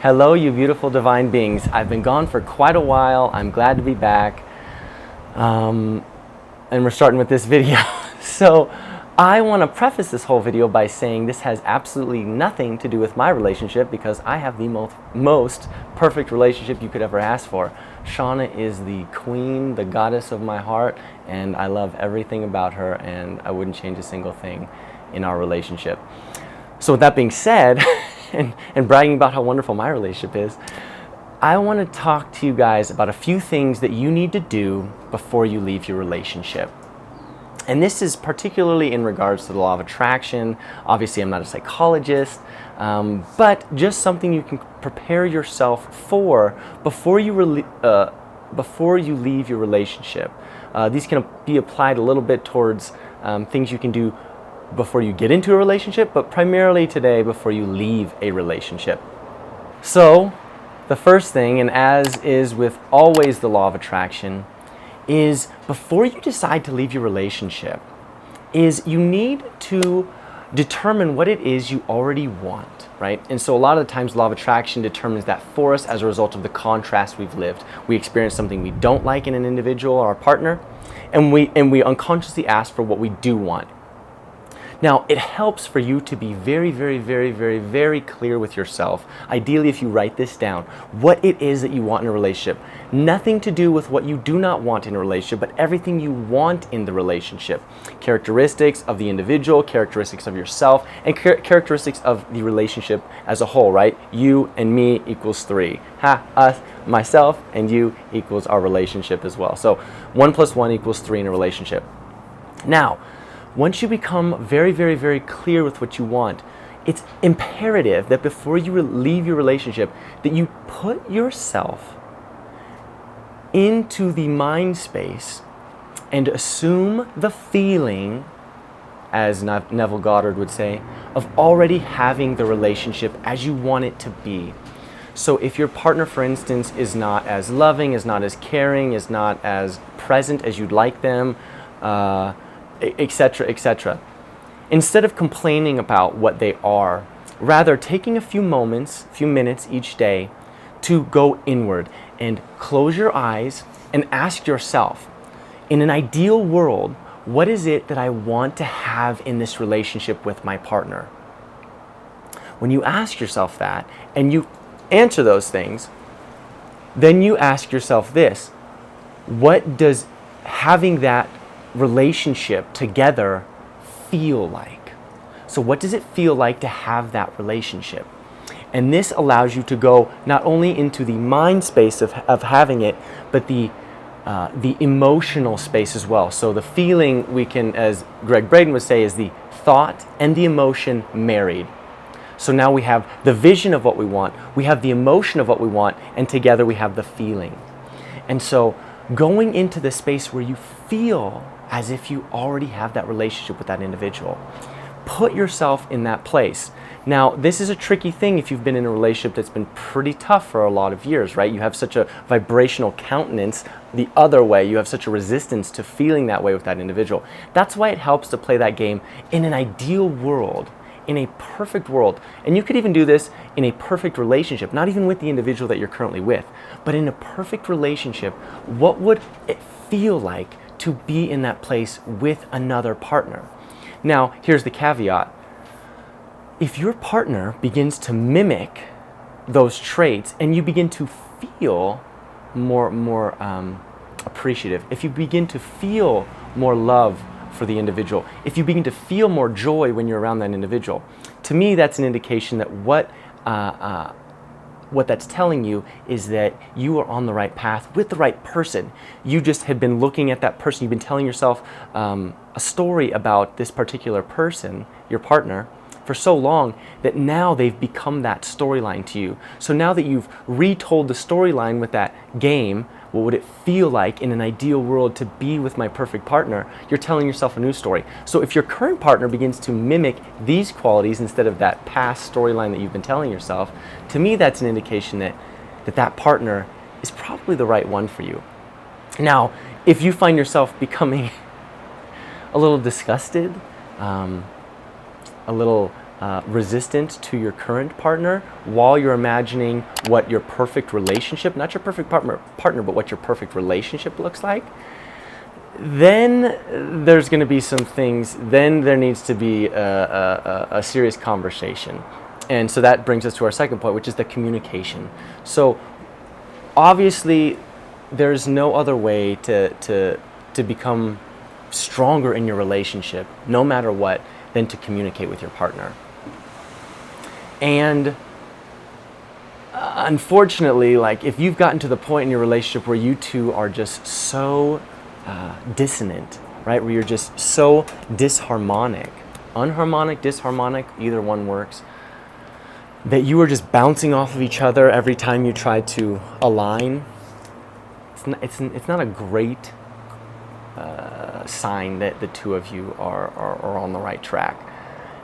Hello, you beautiful divine beings. I've been gone for quite a while. I'm glad to be back. And we're starting with this video. So I want to preface this whole video by saying this has absolutely nothing to do with my relationship, because I have the most perfect relationship you could ever ask for. Shauna is the queen, the goddess of my heart, and I love everything about her, and I wouldn't change a single thing in our relationship. So with that being said, and bragging about how wonderful my relationship is, I want to talk to you guys about a few things that you need to do before you leave your relationship. And this is particularly in regards to the law of attraction. Obviously, I'm not a psychologist, but just something you can prepare yourself for before you leave your relationship. These can be applied a little bit towards things you can do before you get into a relationship, but primarily today before you leave a relationship. So the first thing, and as is with always the law of attraction, is before you decide to leave your relationship, is you need to determine what it is you already want, right? And so a lot of the times law of attraction determines that for us as a result of the contrast we've lived. We experience something we don't like in an individual or a partner, and we unconsciously ask for what we do want. Now, it helps for you to be very, very, very, very, very clear with yourself. Ideally, if you write this down, what it is that you want in a relationship. Nothing to do with what you do not want in a relationship, but everything you want in the relationship. Characteristics of the individual, characteristics of yourself, and characteristics of the relationship as a whole, right? You and me equals 3. Us, myself, and you equals our relationship as well. So 1 + 1 = 3 in a relationship. Now, once you become very, very, very clear with what you want, it's imperative that before you leave your relationship, that you put yourself into the mind space and assume the feeling, as Neville Goddard would say, of already having the relationship as you want it to be. So if your partner, for instance, is not as loving, is not as caring, is not as present as you'd like them, etc., etc. Instead of complaining about what they are, rather taking a few minutes each day to go inward and close your eyes and ask yourself, in an ideal world, what is it that I want to have in this relationship with my partner? When you ask yourself that and you answer those things, then you ask yourself this: what does having that relationship together feel like? So what does it feel like to have that relationship? And this allows you to go not only into the mind space of having it, but the emotional space as well. So the feeling, we can, as Greg Braden would say, is the thought and the emotion married. So now we have the vision of what we want, we have the emotion of what we want, and together we have the feeling. And so going into the space where you feel as if you already have that relationship with that individual. Put yourself in that place. Now, this is a tricky thing if you've been in a relationship that's been pretty tough for a lot of years, right? You have such a vibrational countenance the other way. You have such a resistance to feeling that way with that individual. That's why it helps to play that game in an ideal world, in a perfect world. And you could even do this in a perfect relationship, not even with the individual that you're currently with, but in a perfect relationship. What would it feel like to be in that place with another partner? Now, here's the caveat. If your partner begins to mimic those traits and you begin to feel more appreciative, if you begin to feel more love for the individual, if you begin to feel more joy when you're around that individual, to me that's an indication that what that's telling you is that you are on the right path with the right person. You just had been looking at that person. You've been telling yourself a story about this particular person, your partner, for so long that now they've become that storyline to you. So now that you've retold the storyline with that game, what would it feel like in an ideal world to be with my perfect partner? You're telling yourself a new story. So if your current partner begins to mimic these qualities instead of that past storyline that you've been telling yourself, to me that's an indication that partner is probably the right one for you. Now, if you find yourself becoming a little disgusted, a little resistant to your current partner while you're imagining what your perfect relationship, not your perfect partner, but what your perfect relationship looks like, then there's going to be some things, then there needs to be a serious conversation. And so that brings us to our second point, which is the communication. So obviously there's no other way to become stronger in your relationship, no matter what, than to communicate with your partner. And unfortunately, like, if you've gotten to the point in your relationship where you two are just so dissonant, right, where you're just so disharmonic, unharmonic, disharmonic, either one works, that you are just bouncing off of each other every time you try to align, it's not a great sign that the two of you are on the right track.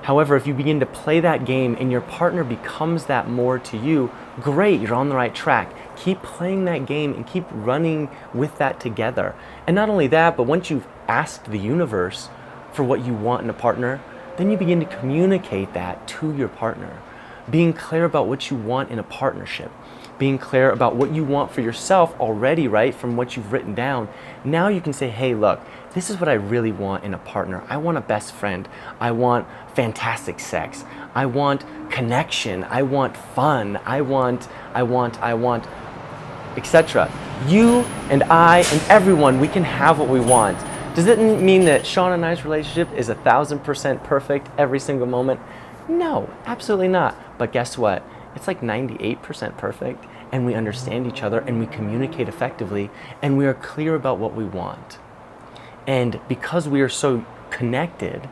However, if you begin to play that game and your partner becomes that more to you, great, you're on the right track. Keep playing that game and keep running with that together. And not only that, but once you've asked the universe for what you want in a partner, then you begin to communicate that to your partner. Being clear about what you want in a partnership. Being clear about what you want for yourself already, right, from what you've written down. Now you can say, hey, look, this is what I really want in a partner. I want a best friend. I want fantastic sex. I want connection. I want fun. I want, etc. You and I and everyone, we can have what we want. Does it mean that Sean and I's relationship is 1,000% perfect every single moment? No, absolutely not. But guess what? It's like 98% perfect, and we understand each other, and we communicate effectively, and we are clear about what we want. And because we are so connected,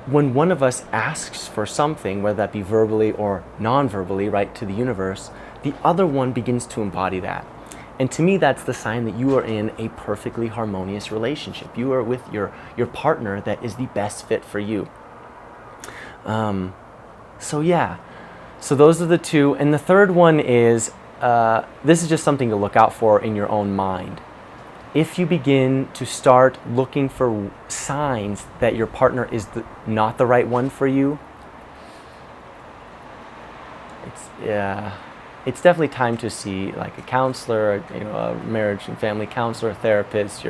when one of us asks for something, whether that be verbally or non-verbally, right, to the universe, the other one begins to embody that. And to me, that's the sign that you are in a perfectly harmonious relationship. You are with your partner that is the best fit for you. So those are the two. And the third one is, this is just something to look out for in your own mind. If you begin to start looking for signs that your partner is not the right one for you, it's definitely time to see like a counselor, a marriage and family counselor, a therapist,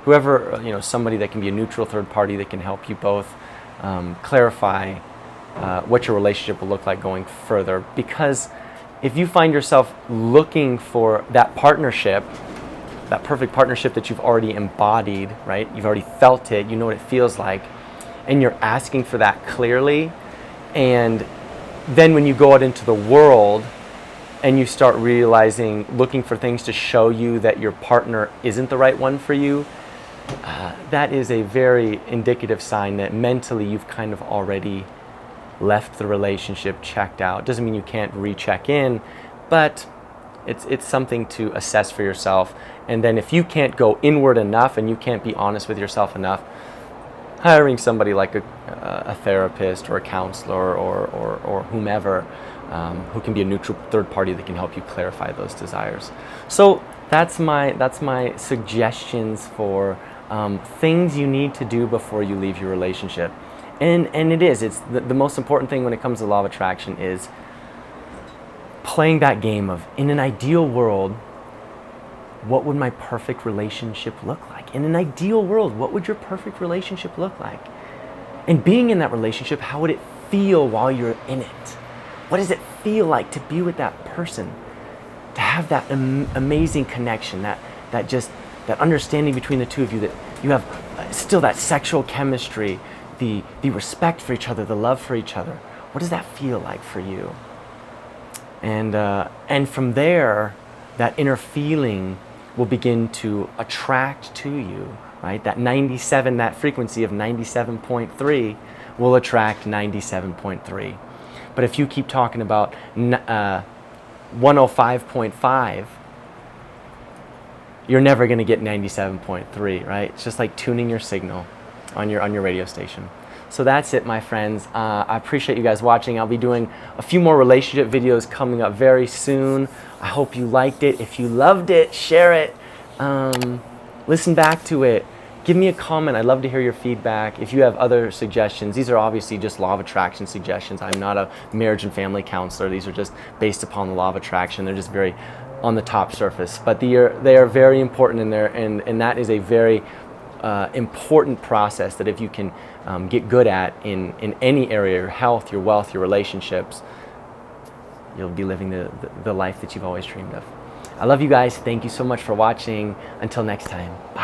whoever, somebody that can be a neutral third party that can help you both clarify what your relationship will look like going further. Because if you find yourself looking for that partnership, that perfect partnership that you've already embodied, right? You've already felt it, you know what it feels like, and you're asking for that clearly, and then when you go out into the world and you start realizing, looking for things to show you that your partner isn't the right one for you, that is a very indicative sign that mentally you've kind of already left the relationship, checked out. Doesn't mean you can't recheck in, but it's something to assess for yourself. And then if you can't go inward enough and you can't be honest with yourself enough, hiring somebody like a therapist or a counselor or whomever, who can be a neutral third party that can help you clarify those desires. So that's my suggestions for things you need to do before you leave your relationship. And it's the most important thing when it comes to law of attraction is playing that game of, in an ideal world, what would my perfect relationship look like? In an ideal world, what would your perfect relationship look like? And being in that relationship, how would it feel while you're in it? What does it feel like to be with that person? To have that amazing connection, that understanding between the two of you, that you have still that sexual chemistry, the respect for each other, the love for each other. What does that feel like for you? And from there, that inner feeling will begin to attract to you, right? That frequency of 97.3 will attract 97.3. But if you keep talking about 105.5, you're never going to get 97.3, right? It's just like tuning your signal on your radio station. So that's it, my friends. I appreciate you guys watching. I'll be doing a few more relationship videos coming up very soon. I hope you liked it. If you loved it, share it. Listen back to it. give me a comment. I'd love to hear your feedback. If you have other suggestions, these are obviously just law of attraction suggestions. I'm not a marriage and family counselor. These are just based upon the law of attraction. They're just very on the top surface, but they are very important in there, and that is a very important process that if you can get good at in any area, your health, your wealth, your relationships, you'll be living the life that you've always dreamed of. I love you guys. Thank you so much for watching. Until next time, bye.